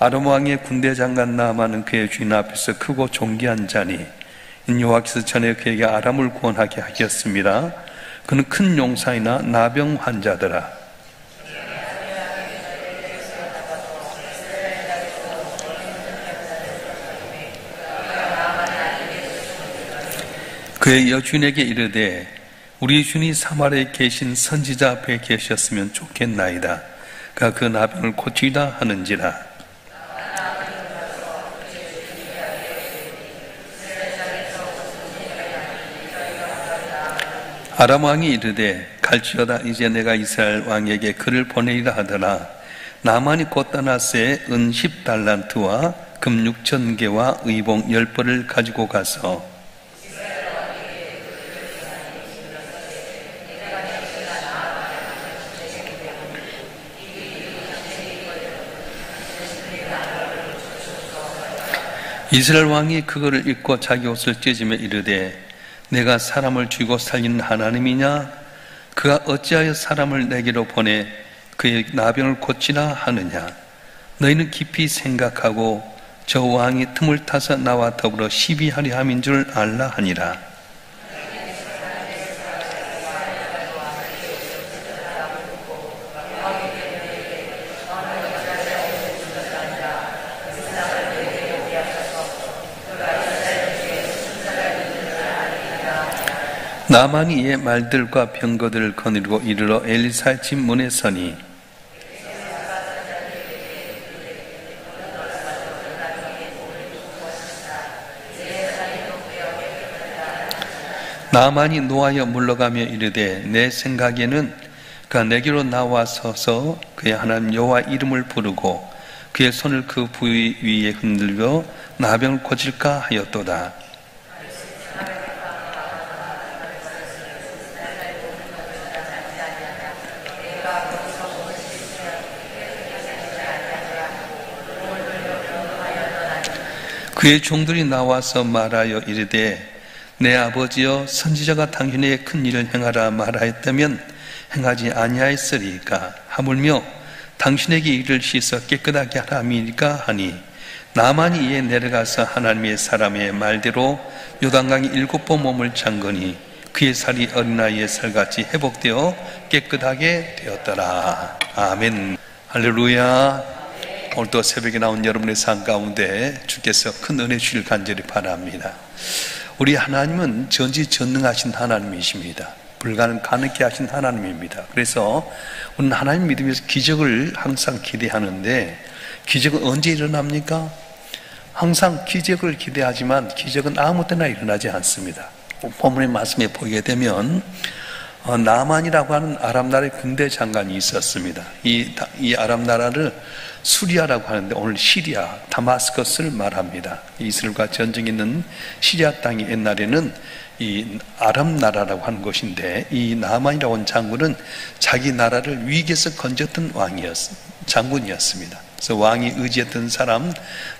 아람 왕의 군대 장관 나아만은 그의 주인 앞에서 크고 존귀한 자니 여호와께서 전에 그에게 아람을 구원하게 하셨습니다. 그는 큰 용사이나 나병 환자더라. 그의 여주인에게 이르되 우리 주인이 사마리아에 계신 선지자 앞에 계셨으면 좋겠나이다. 그가 그 나병을 고치리라 하는지라. 아람 왕이 이르되 갈지어다. 이제 내가 이스라엘 왕에게 그를 보내리라 하더라. 나만이 곧 다나스에 은 10달란트와 금 6,000개와 의봉 10벌을 가지고 가서 이스라엘 왕이 그거를 읽고 자기 옷을 찢으며 이르되 내가 사람을 죽이고 살리는 하나님이냐? 그가 어찌하여 사람을 내게로 보내 그의 나병을 고치라 하느냐? 너희는 깊이 생각하고 저 왕이 틈을 타서 나와 더불어 시비하려 함인 줄 알라 하니라. 나만이 이의 말들과 병거들을 거느리고 이르러 엘리사의 집 문에 서니 나만이 노하여 물러가며 이르되 내 생각에는 그가 내게로 나와 서서 그의 하나님 여호와 이름을 부르고 그의 손을 그 부위 위에 흔들며 나병을 고칠까 하였도다. 그의 종들이 나와서 말하여 이르되 내 아버지여 선지자가 당신에게 큰 일을 행하라 말하였다면 행하지 아니하였으리까? 하물며 당신에게 이를 씻어 깨끗하게 하람이니까 하니 나만이 이에 내려가서 하나님의 사람의 말대로 요단강에 7번 몸을 잠그니 그의 살이 어린아이의 살같이 회복되어 깨끗하게 되었더라. 아멘. 할렐루야. 오늘도 새벽에 나온 여러분의 삶 가운데 주께서 큰 은혜 주시길 간절히 바랍니다. 우리 하나님은 전지전능하신 하나님이십니다. 불가능 가능케 하신 하나님입니다. 그래서 우리는 하나님 믿으면서 기적을 항상 기대하는데 기적은 언제 일어납니까? 항상 기적을 기대하지만 기적은 아무 때나 일어나지 않습니다. 본문의 말씀에 보게 되면 나만이라고 하는 아람 나라의 군대 장관이 있었습니다. 이 아람 나라를 수리아라고 하는데 오늘 시리아, 다마스커스를 말합니다. 이스라엘과 전쟁이 있는 시리아 땅이 옛날에는 이 아람 나라라고 하는 곳인데 이 나만이라고 하는 장군은 자기 나라를 위기에서 건졌던 장군이었습니다. 그래서 왕이 의지했던 사람,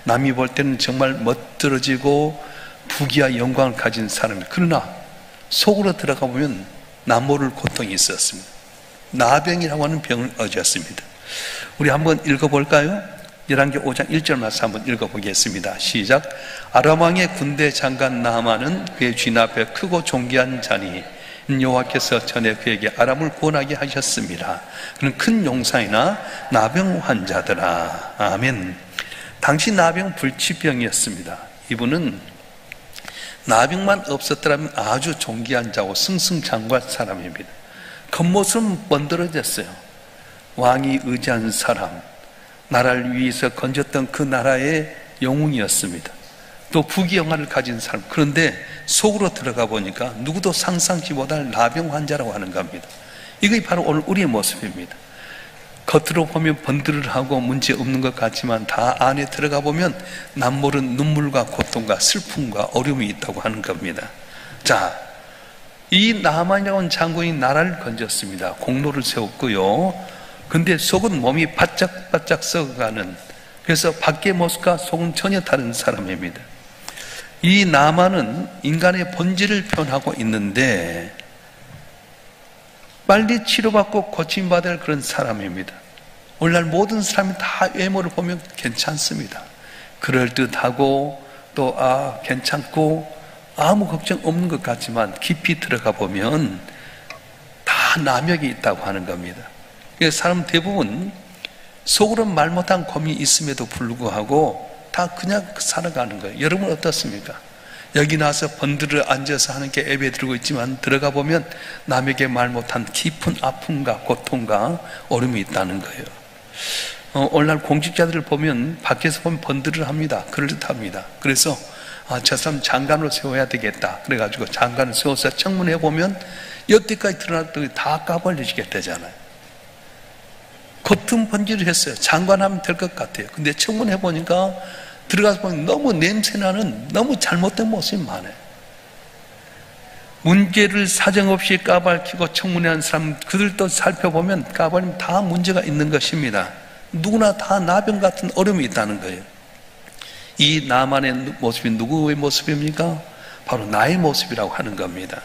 남이 볼 때는 정말 멋들어지고 부귀와 영광을 가진 사람입니다. 그러나 속으로 들어가 보면 남모를 고통이 있었습니다. 나병이라고 하는 병을 얻었습니다. 우리 한번 읽어볼까요? 열왕기 5장 1절 말씀 한번 읽어보겠습니다. 시작. 아람 왕의 군대 장관 나아만은 그의 주인 앞에 크고 존귀한 자니 여호와께서 전에 그에게 아람을 구원하게 하셨습니다. 그는 큰 용사이나 나병 환자더라. 아멘. 당시 나병 불치병이었습니다. 이분은 나병만 없었더라면 아주 존귀한 자고 승승장구한 사람입니다. 겉모습은 번들어졌어요. 왕이 의지한 사람, 나라를 위해서 건졌던 그 나라의 영웅이었습니다. 또 부귀영화를 가진 사람. 그런데 속으로 들어가 보니까 누구도 상상치 못할 나병 환자라고 하는 겁니다. 이게 바로 오늘 우리의 모습입니다. 겉으로 보면 번들하고 문제 없는 것 같지만 다 안에 들어가 보면 남모른 눈물과 고통과 슬픔과 어려움이 있다고 하는 겁니다. 자, 이 나만이라고 하는 장군이 나라를 건졌습니다. 공로를 세웠고요. 근데 속은 몸이 바짝바짝 썩어가는, 그래서 밖의 모습과 속은 전혀 다른 사람입니다. 이 나만은 인간의 본질을 표현하고 있는데 빨리 치료받고 고침받을 그런 사람입니다. 오늘날 모든 사람이 다 외모를 보면 괜찮습니다. 그럴듯하고 또 괜찮고 아무 걱정 없는 것 같지만 깊이 들어가 보면 다 남역이 있다고 하는 겁니다. 그래서 사람 대부분 속으로는 말 못한 고민이 있음에도 불구하고 다 그냥 살아가는 거예요. 여러분 어떻습니까? 여기 나와서 번들을 앉아서 하는 게 예배 드리고 있지만 들어가 보면 남에게 말 못한 깊은 아픔과 고통과 어려움이 있다는 거예요. 오늘날 공직자들을 보면 밖에서 보면 번들을 합니다. 그럴듯합니다. 그래서 저 사람 장관으로 세워야 되겠다. 그래가지고 장관을 세워서 청문해 보면 여태까지 드러났던 게 다 까발려지게 되잖아요. 겉은 번지를 했어요. 장관하면 될 것 같아요. 근데 청문해 보니까 들어가서 보면 너무 냄새나는 너무 잘못된 모습이 많아요. 문제를 사정없이 까발키고 청문회한 사람 그들도 살펴보면 까발리면 다 문제가 있는 것입니다. 누구나 다 나병 같은 어려움이 있다는 거예요. 이 나만의 모습이 누구의 모습입니까? 바로 나의 모습이라고 하는 겁니다.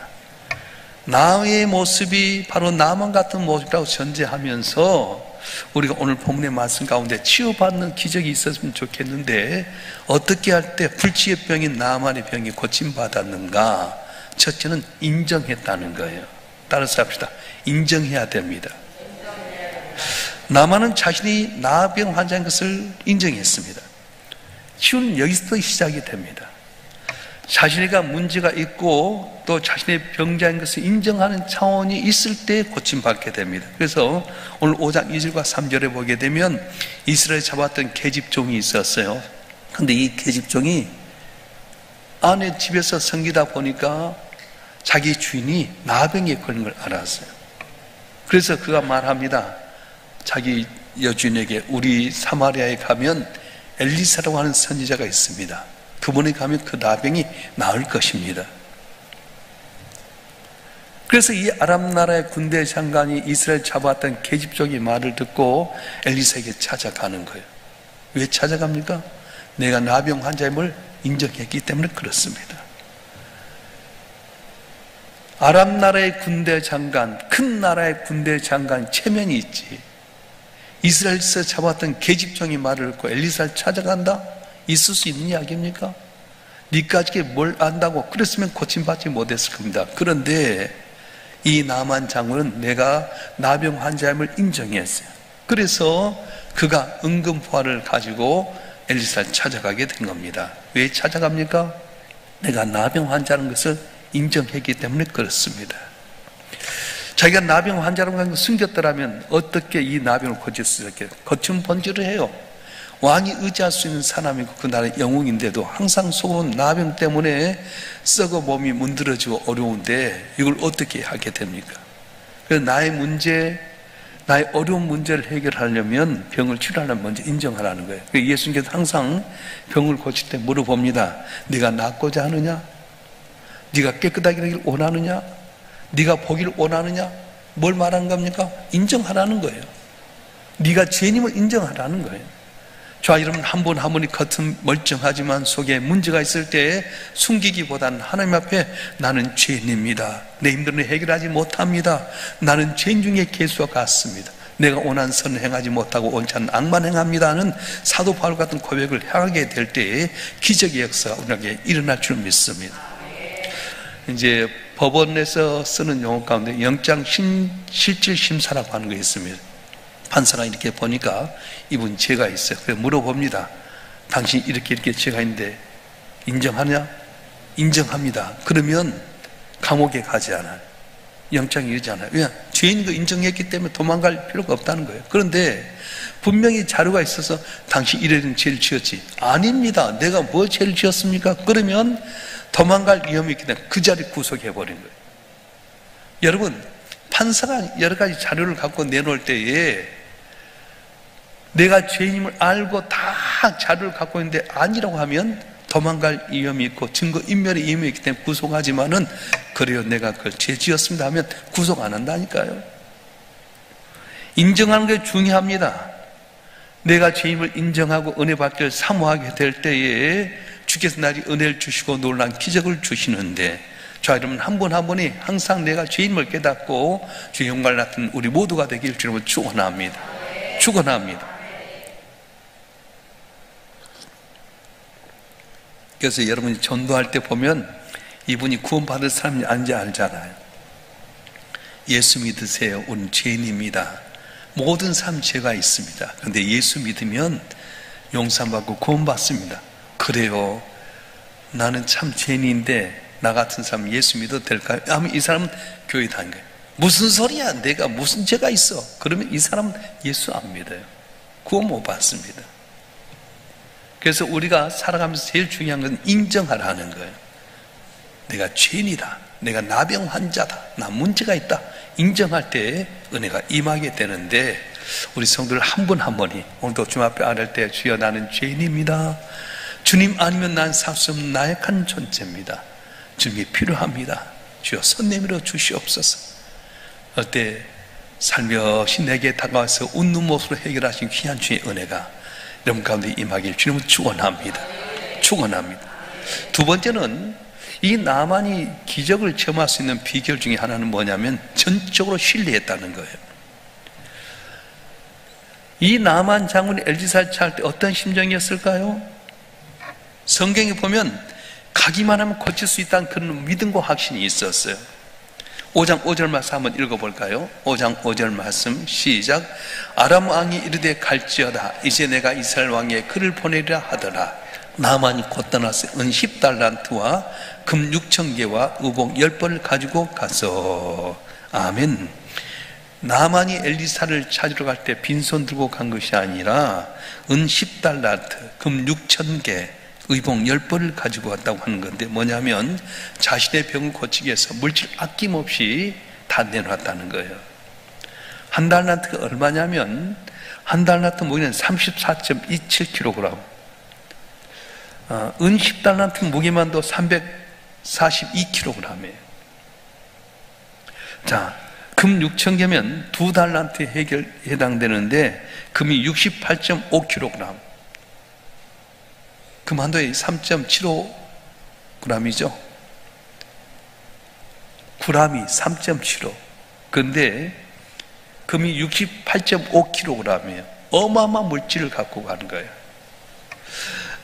나의 모습이 바로 나만 같은 모습이라고 전제하면서 우리가 오늘 본문의 말씀 가운데 치유받는 기적이 있었으면 좋겠는데 어떻게 할 때 불치의 병인 나만의 병이 고침받았는가? 첫째는 인정했다는 거예요. 따라서 합시다. 인정해야 됩니다. 나만은 자신이 나병 환자인 것을 인정했습니다. 치유는 여기서부터 시작이 됩니다. 자신에게 문제가 있고 또 자신의 병자인 것을 인정하는 차원이 있을 때 고침받게 됩니다. 그래서 오늘 5장 2절과 3절에 보게 되면 이스라엘에 잡았던 계집종이 있었어요. 근데 이 계집종이 아내 집에서 섬기다 보니까 자기 주인이 나병에 걸린 걸 알았어요. 그래서 그가 말합니다. 자기 여주인에게 우리 사마리아에 가면 엘리사라고 하는 선지자가 있습니다. 그분에 가면 그 나병이 나을 것입니다. 그래서 이 아람 나라의 군대 장관이 이스라엘 잡았던 계집종의 말을 듣고 엘리사에게 찾아가는 거예요. 왜 찾아갑니까? 내가 나병 환자임을 인정했기 때문에 그렇습니다. 아람 나라의 군대 장관, 큰 나라의 군대 장관 체면이 있지. 이스라엘에서 잡았던 계집종의 말을 듣고 엘리사를 찾아간다? 있을 수 있는 이야기입니까? 니까지 뭘 안다고 그랬으면 고침받지 못했을 겁니다. 그런데 이 나만 장군은 내가 나병 환자임을 인정했어요. 그래서 그가 응급부활을 가지고 엘리사를 찾아가게 된 겁니다. 왜 찾아갑니까? 내가 나병 환자라는 것을 인정했기 때문에 그렇습니다. 자기가 나병 환자라는 것을 숨겼더라면 어떻게 이 나병을 고칠 수 있을까요? 거친 번지를 해요. 왕이 의지할 수 있는 사람이고 그 나라의 영웅인데도 항상 속으로는 나병 때문에 썩어 몸이 문드러지고 어려운데 이걸 어떻게 하게 됩니까? 그래서 나의 문제, 나의 어려운 문제를 해결하려면 병을 치료하려면 먼저 인정하라는 거예요. 예수님께서 항상 병을 고칠 때 물어봅니다. 네가 낫고자 하느냐? 네가 깨끗하기를 원하느냐? 네가 보기를 원하느냐? 뭘 말하는 겁니까? 인정하라는 거예요. 네가 죄인임을 인정하라는 거예요. 자, 여러분 한 분 한 분이 겉은 멀쩡하지만 속에 문제가 있을 때 숨기기보다는 하나님 앞에 나는 죄인입니다. 내 힘들은 해결하지 못합니다. 나는 죄인 중에 개수와 같습니다. 내가 원한 선을 행하지 못하고 옳지 않은 악만 행합니다 하는 사도 바울 같은 고백을 하게 될 때에 기적의 역사가 우리에게 일어날 줄 믿습니다. 이제 법원에서 쓰는 용어 가운데 영장 실질 심사라고 하는 게 있습니다. 판사가 이렇게 보니까 이분 죄가 있어요. 그래서 물어봅니다. 당신 이렇게 죄가 있는데 인정하냐? 인정합니다. 그러면 감옥에 가지 않아요. 영장이 이르지 않아요. 왜? 죄인 거 인정했기 때문에 도망갈 필요가 없다는 거예요. 그런데 분명히 자료가 있어서 당신 이래는 죄를 지었지. 아닙니다. 내가 뭐 죄를 지었습니까? 그러면 도망갈 위험이 있기 때문에 그 자리에 구속해버린 거예요. 여러분, 판사가 여러 가지 자료를 갖고 내놓을 때에 내가 죄인임을 알고 다 자료를 갖고 있는데 아니라고 하면 도망갈 위험이 있고 증거 인멸의 위험이 있기 때문에 구속하지만은 그래요 내가 그걸 죄 지었습니다 하면 구속 안 한다니까요. 인정하는 게 중요합니다. 내가 죄인임을 인정하고 은혜 받기를 사모하게 될 때에 주께서 나에게 은혜를 주시고 놀라운 기적을 주시는데 자, 여러분 한 분 한 분이 항상 내가 죄인임을 깨닫고 주의 영광을 나타내는 우리 모두가 되길 주님을 축원합니다. 축원합니다. 그래서 여러분이 전도할 때 보면 이분이 구원받을 사람이 아닌지 알잖아요. 예수 믿으세요. 우리는 죄인입니다. 모든 사람 죄가 있습니다. 그런데 예수 믿으면 용서받고 구원받습니다. 그래요. 나는 참 죄인인데 나 같은 사람 예수 믿어도 될까요? 하면 이 사람은 교회 다닌 거예요. 무슨 소리야? 내가 무슨 죄가 있어? 그러면 이 사람은 예수 안 믿어요. 구원 못 받습니다. 그래서 우리가 살아가면서 제일 중요한 건 인정하라는 거예요. 내가 죄인이다. 내가 나병 환자다. 나 문제가 있다. 인정할 때 은혜가 임하게 되는데 우리 성도들 한 분 한 분이 오늘도 주님 앞에 아뢰 때 주여 나는 죄인입니다. 주님 아니면 난 살 수 없는 나약한 존재입니다. 주님이 필요합니다. 주여 손 내밀어 주시옵소서. 어때 살며시 내게 다가와서 웃는 모습으로 해결하신 귀한 주의 은혜가 여러분 가운데 임하길 주님은 축원합니다. 축원합니다. 두 번째는 이 나만이 기적을 체험할 수 있는 비결 중에 하나는 뭐냐면 전적으로 신뢰했다는 거예요. 이 나만 장군이 엘리사를 찾을 때 어떤 심정이었을까요? 성경에 보면 가기만 하면 고칠 수 있다는 그런 믿음과 확신이 있었어요. 5장 5절 말씀 한번 읽어볼까요? 5장 5절 말씀 시작. 아람 왕이 이르되 갈지어다. 이제 내가 이스라엘 왕에 그를 보내리라 하더라. 나만이 곧 떠나서 은 10달란트와 금 6,000개와 의복 10벌을 가지고 가서. 아멘. 나만이 엘리사를 찾으러 갈 때 빈손 들고 간 것이 아니라 은 10달란트, 금 6,000개, 의복 10벌을 가지고 왔다고 하는 건데 뭐냐면 자신의 병을 고치기 위해서 물질 아낌없이 다 내놓았다는 거예요. 한 달란트가 얼마냐면 한 달란트 무게는 34.27kg, 은 10달란트 무게만도 342kg이에요. 자, 금 6,000개면 2달란트에 해당되는데 금이 68.5kg, 금 한 도에 3.75g이죠. g이 3.75. 그런데 금이 68.5kg이에요. 어마어마한 물질을 갖고 가는 거예요.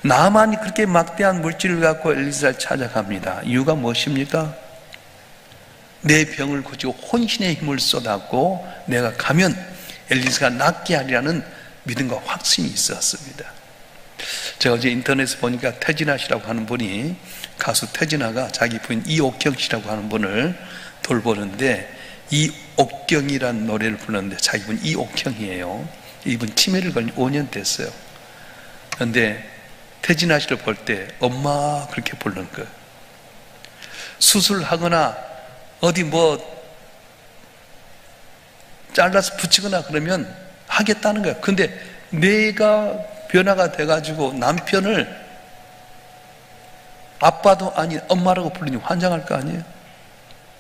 나만이 그렇게 막대한 물질을 갖고 엘리사를 찾아갑니다. 이유가 무엇입니까? 내 병을 고치고 혼신의 힘을 쏟았고 내가 가면 엘리사가 낫게 하리라는 믿음과 확신이 있었습니다. 제가 어제 인터넷에 보니까 태진아 씨라고 하는 분이, 가수 태진아가 자기 부인 이옥경 씨라고 하는 분을 돌보는데 이옥경이라는 노래를 부르는데 자기 부인 이옥경이에요. 이분 치매를 걸린 5년 됐어요. 그런데 태진아 씨를 볼 때 엄마 그렇게 부르는 거예요. 수술하거나 어디 뭐 잘라서 붙이거나 그러면 하겠다는 거예요. 근데 내가 변화가 돼가지고 남편을 아빠도 아닌 엄마라고 부르니 환장할 거 아니에요.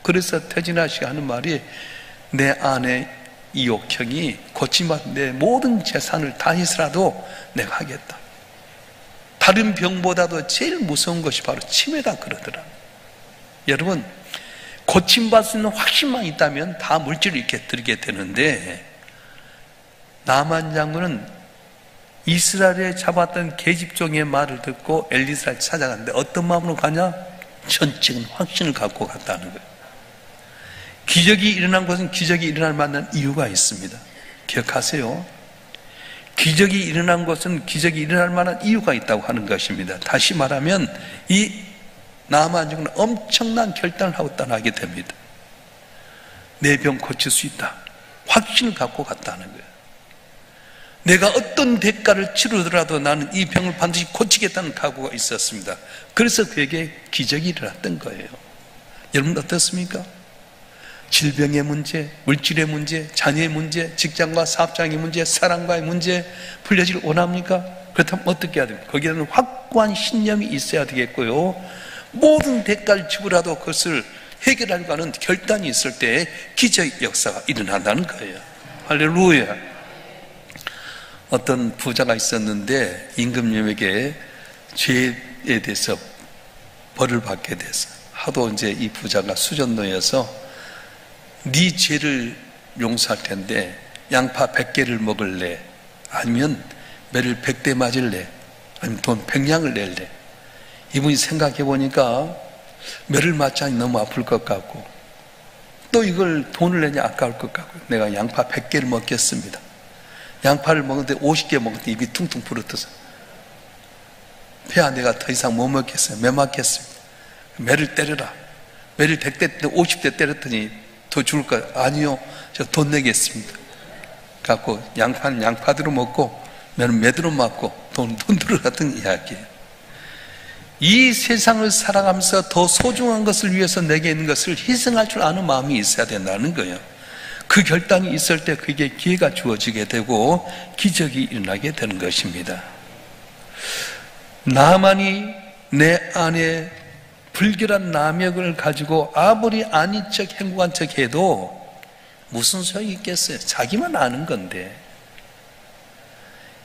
그래서 태진아 씨가 하는 말이 내 아내 이옥형이 고침받은 내 모든 재산을 다 해서라도 내가 하겠다. 다른 병보다도 제일 무서운 것이 바로 치매다 그러더라. 여러분 고침받을 수 있는 확신만 있다면 다 물질을 이렇게 드리게 되는데 나만 장군은 이스라엘에 잡았던 계집종의 말을 듣고 엘리사를 찾아갔는데 어떤 마음으로 가냐? 전적인 확신을 갖고 갔다는 거예요. 기적이 일어난 것은 기적이 일어날 만한 이유가 있습니다. 기억하세요. 기적이 일어난 것은 기적이 일어날 만한 이유가 있다고 하는 것입니다. 다시 말하면 이 나만 장군은 엄청난 결단을 하고 떠나게 됩니다. 내 병 고칠 수 있다. 확신을 갖고 갔다는 거예요. 내가 어떤 대가를 치르더라도 나는 이 병을 반드시 고치겠다는 각오가 있었습니다. 그래서 그에게 기적이 일어났던 거예요. 여러분 어떻습니까? 질병의 문제, 물질의 문제, 자녀의 문제, 직장과 사업장의 문제, 사랑과의 문제 풀려지길 원합니까? 그렇다면 어떻게 해야 됩니까? 거기에는 확고한 신념이 있어야 되겠고요. 모든 대가를 치고라도 그것을 해결하려고 하는 결단이 있을 때 기적 역사가 일어난다는 거예요. 할렐루야. 어떤 부자가 있었는데 임금님에게 죄에 대해서 벌을 받게 됐어요. 하도 이제 이 부자가 수전노여서 네 죄를 용서할 텐데 양파 100개를 먹을래? 아니면 매를 100대 맞을래? 아니면 돈 100냥을 낼래? 이분이 생각해 보니까 매를 맞자니 너무 아플 것 같고, 또 이걸 돈을 내냐 아까울 것 같고, 내가 양파 100개를 먹겠습니다. 양파를 먹는데 50개 먹는데 입이 퉁퉁 부러뜨서 폐하 내가 더 이상 못 먹겠어요. 매 맞겠습니다. 매를 때려라. 매를 100대 50대 때렸더니 더 죽을 거예요. 아니요, 저 돈 내겠습니다. 갖고 양파는 양파대로 먹고 매는 매대로 맞고 돈 들어갔던 이야기예요. 이 세상을 살아가면서 더 소중한 것을 위해서 내게 있는 것을 희생할 줄 아는 마음이 있어야 된다는 거예요. 그 결단이 있을 때 그게 기회가 주어지게 되고 기적이 일어나게 되는 것입니다. 나만이 내 안에 불결한 남역을 가지고 아무리 아닌 척 행복한 척 해도 무슨 소용이 있겠어요? 자기만 아는 건데.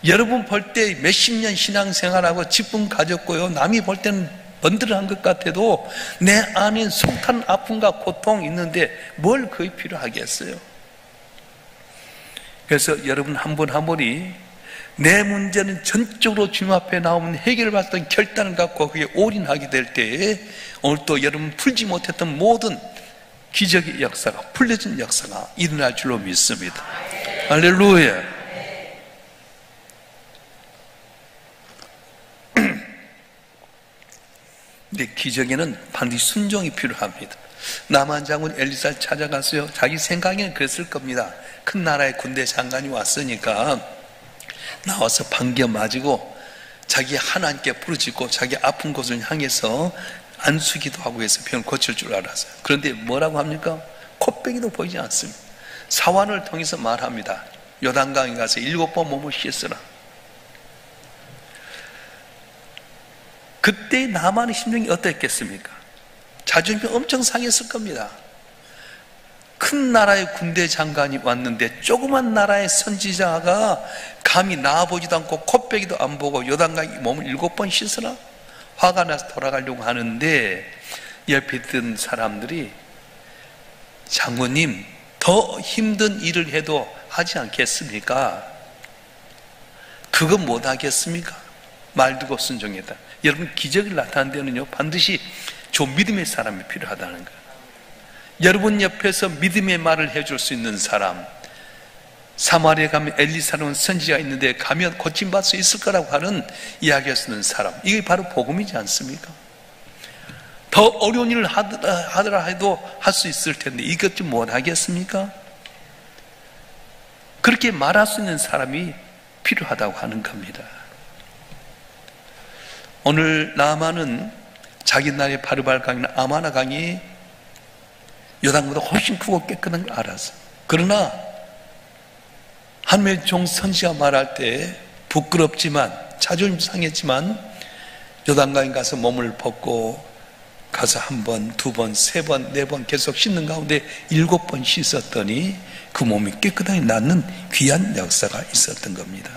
여러분 볼 때 몇십 년 신앙생활하고 직분 가졌고요, 남이 볼 때는 번들어한 것 같아도 내 안에 속탄 아픔과 고통이 있는데 뭘 그게 필요하겠어요? 그래서 여러분 한 분 한 분이 내 문제는 전적으로 주님 앞에 나오면 해결받았던 결단을 갖고 그게 올인하게 될 때에 오늘 또 여러분 풀지 못했던 모든 기적의 역사가, 풀려진 역사가 일어날 줄로 믿습니다. 할렐루야. 근데 기적에는 반드시 순종이 필요합니다. 나만 장군 엘리사를 찾아갔어요. 자기 생각에는 그랬을 겁니다. 큰 나라의 군대 장관이 왔으니까 나와서 반겨 맞이고 자기 하나님께 부르짖고 자기 아픈 곳을 향해서 안수기도 하고 해서 병을 고칠 줄 알았어요. 그런데 뭐라고 합니까? 콧배기도 보이지 않습니다. 사환을 통해서 말합니다. 요단강에 가서 7번 몸을 씻으라. 그때 나만의 심정이 어땠겠습니까? 자존심이 엄청 상했을 겁니다. 큰 나라의 군대 장관이 왔는데 조그만 나라의 선지자가 감히 나와보지도 않고 콧배기도 안 보고 요단강에 몸을 7번 씻으라? 화가 나서 돌아가려고 하는데 옆에 있던 사람들이 장군님 더 힘든 일을 해도 하지 않겠습니까? 그거 못 하겠습니까? 말 듣고 순종했다. 여러분 기적을 나타낸 데는요 반드시 좀 믿음의 사람이 필요하다는 거예요. 여러분 옆에서 믿음의 말을 해줄 수 있는 사람, 사마리아에 가면 엘리사라는 선지자가 있는데 가면 고침받을 수 있을 거라고 하는 이야기를 쓰는 사람, 이게 바로 복음이지 않습니까? 더 어려운 일을 하더라 해도 할 수 있을 텐데 이것 좀 못하겠습니까? 그렇게 말할 수 있는 사람이 필요하다고 하는 겁니다. 오늘 나아만은 자기 나라의 바르발 강이나 아마나 강이 요단보다 훨씬 크고 깨끗한 걸 알았어. 그러나 하나님의 종 선지가 말할 때 부끄럽지만 자존심 상했지만 요단강에 가서 몸을 벗고 가서 한 번, 두 번, 세 번, 네 번 계속 씻는 가운데 7번 씻었더니 그 몸이 깨끗하게 낫는 귀한 역사가 있었던 겁니다.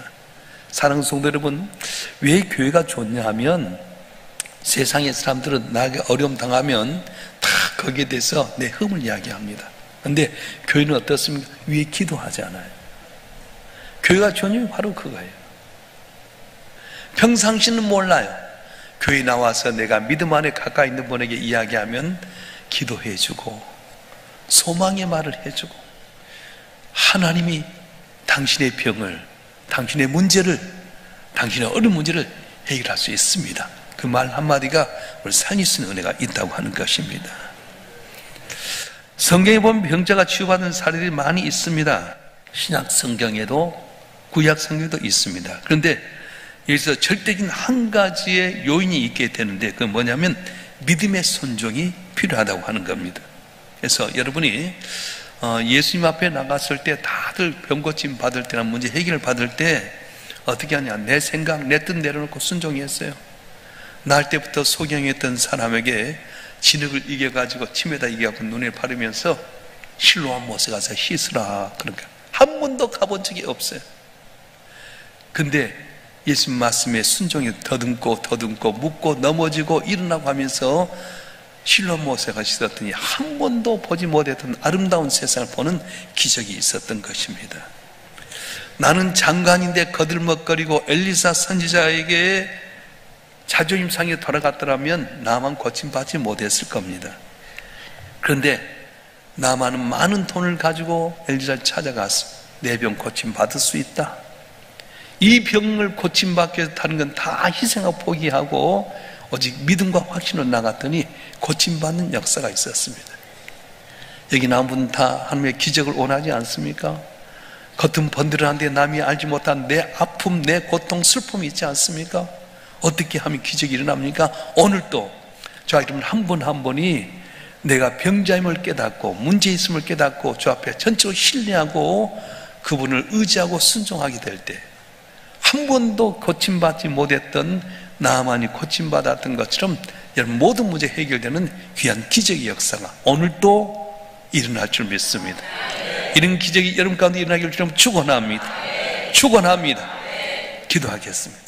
사랑하는 성도 여러분, 왜 교회가 좋냐 하면 세상의 사람들은 나에게 어려움 당하면 다 거기에 대해서 내 흠을 이야기합니다. 그런데 교회는 어떻습니까? 위에 기도하잖아요. 교회가 좋은 이유는 바로 그거예요. 평상시는 몰라요. 교회 나와서 내가 믿음 안에 가까이 있는 분에게 이야기하면 기도해주고 소망의 말을 해주고 하나님이 당신의 병을, 당신의 문제를, 당신의 어려운 문제를 해결할 수 있습니다. 그 말 한마디가 우리 살릴 수 있는 은혜가 있다고 하는 것입니다. 성경에 보면 병자가 치유받은 사례들이 많이 있습니다. 신약 성경에도 구약 성경에도 있습니다. 그런데 여기서 절대적인 한 가지의 요인이 있게 되는데 그건 뭐냐면 믿음의 순종이 필요하다고 하는 겁니다. 그래서 여러분이 예수님 앞에 나갔을 때 다들 병고침 받을 때나 문제 해결을 받을 때 어떻게 하냐, 내 생각, 내 뜻 내려놓고 순종했어요. 날 때부터 소경했던 사람에게 진흙을 이겨가지고 침에다 이겨갖고 눈에 바르면서 실로암 못에 가서 씻으라, 그러니까 한 번도 가본 적이 없어요. 근데 예수님 말씀에 순종이 더듬고 묻고 넘어지고 일어나고 하면서 실로암 못에 가서 씻었더니 한 번도 보지 못했던 아름다운 세상을 보는 기적이 있었던 것입니다. 나는 장관인데 거들먹거리고 엘리사 선지자에게 자존심 상해 돌아갔더라면 나만 고침받지 못했을 겁니다. 그런데 나만은 많은 돈을 가지고 엘리사를 찾아가서 내 병 고침받을 수 있다. 이 병을 고침받기 위해서 다른 건 다 희생하고 포기하고 오직 믿음과 확신으로 나갔더니 고침받는 역사가 있었습니다. 여기 나온 분은 다 하나님의 기적을 원하지 않습니까? 겉은 번들어한데 남이 알지 못한 내 아픔, 내 고통, 슬픔이 있지 않습니까? 어떻게 하면 기적이 일어납니까? 오늘도 저 여러분 한 분 한 분이 내가 병자임을 깨닫고 문제 있음을 깨닫고 저 앞에 전적으로 신뢰하고 그분을 의지하고 순종하게 될 때 한 번도 고침받지 못했던 나만이 고침받았던 것처럼 여러분 모든 문제 해결되는 귀한 기적의 역사가 오늘도 일어날 줄 믿습니다. 이런 기적이 여러분 가운데 일어나기를 좀 축원합니다. 축원합니다. 기도하겠습니다.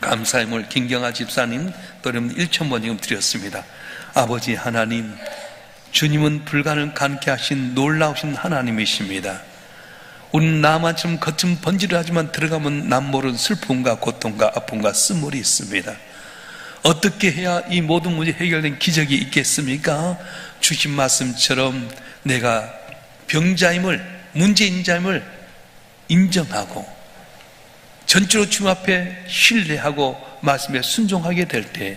감사의 물 김경아 집사님 또 여러분 1,000번 지금 드렸습니다. 아버지 하나님, 주님은 불가능을 가능케 하신 놀라우신 하나님이십니다. 우리는 나만처럼 겉은 번지르하지만 들어가면 남모르는 슬픔과 고통과 아픔과 쓴물이 있습니다. 어떻게 해야 이 모든 문제 해결된 기적이 있겠습니까? 주신 말씀처럼 내가 병자임을, 문제인 자임을 인정하고 전적으로 주님 앞에 신뢰하고 말씀에 순종하게 될 때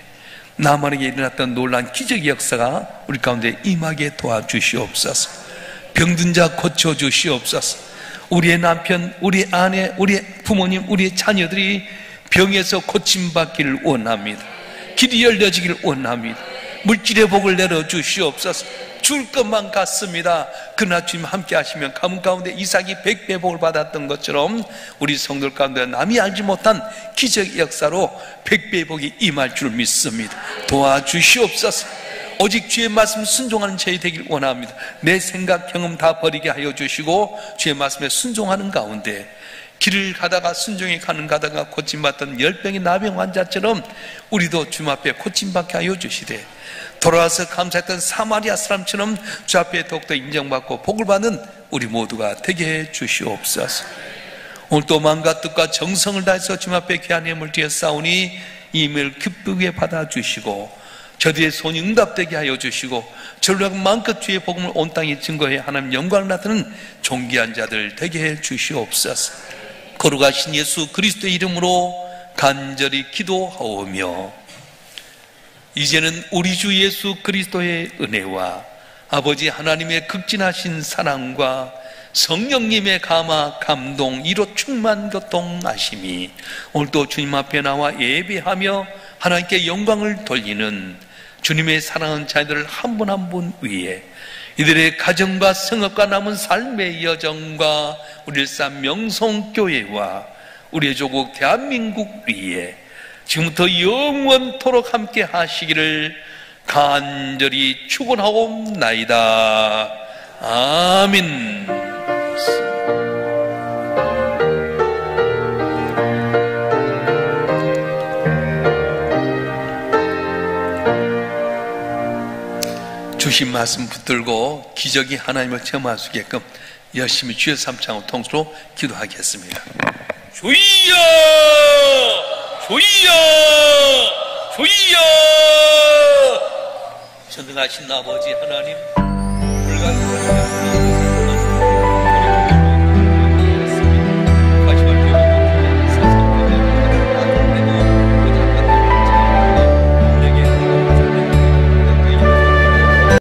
나만에게 일어났던 놀라운 기적의 역사가 우리 가운데 임하게 도와주시옵소서. 병든 자 고쳐주시옵소서. 우리의 남편, 우리 아내, 우리 부모님, 우리 자녀들이 병에서 고침받기를 원합니다. 길이 열려지기를 원합니다. 물질의 복을 내려주시옵소서. 줄 것만 같습니다. 그러나 주님 함께 하시면 가문 가운데 이삭이 100배 복을 받았던 것처럼 우리 성도들 가운데 남이 알지 못한 기적의 역사로 100배의 복이 임할 줄 믿습니다. 도와주시옵소서. 오직 주의 말씀 순종하는 저희 되길 원합니다. 내 생각, 경험 다 버리게 하여 주시고 주의 말씀에 순종하는 가운데 길을 가다가 순종해 가다가 고침받던 열병의 나병 환자처럼 우리도 주님 앞에 고침받게 하여 주시되 돌아와서 감사했던 사마리아 사람처럼 주 앞에 더욱더 인정받고 복을 받는 우리 모두가 되게 해 주시옵소서. 오늘 또 마음과 뜻과 정성을 다해서 주님 앞에 귀한 예물을 드려 싸우니 이 예물을 기쁘게 받아주시고 저들의 손이 응답되게 하여 주시고 저를 마음껏 주의 복음을 온 땅에 증거해 하나님 영광을 나타내는 존귀한 자들 되게 해 주시옵소서. 거룩하신 예수 그리스도의 이름으로 간절히 기도하오며 이제는 우리 주 예수 그리스도의 은혜와 아버지 하나님의 극진하신 사랑과 성령님의 감화 감동 이로 충만 교통하심이 오늘도 주님 앞에 나와 예배하며 하나님께 영광을 돌리는 주님의 사랑하는 자들을 한 분 한 분 위에 이들의 가정과 성업과 남은 삶의 여정과 우리 일산 명성교회와 우리의 조국 대한민국 위에 지금부터 영원토록 함께 하시기를 간절히 축원하옵나이다. 아멘. 주신 말씀 붙들고 기적이 하나님을 체험할 수 있게끔 열심히 주의 삼창으로 통수로 기도하겠습니다. 주여! 주여! 주여! 전능하신 아버지 하나님,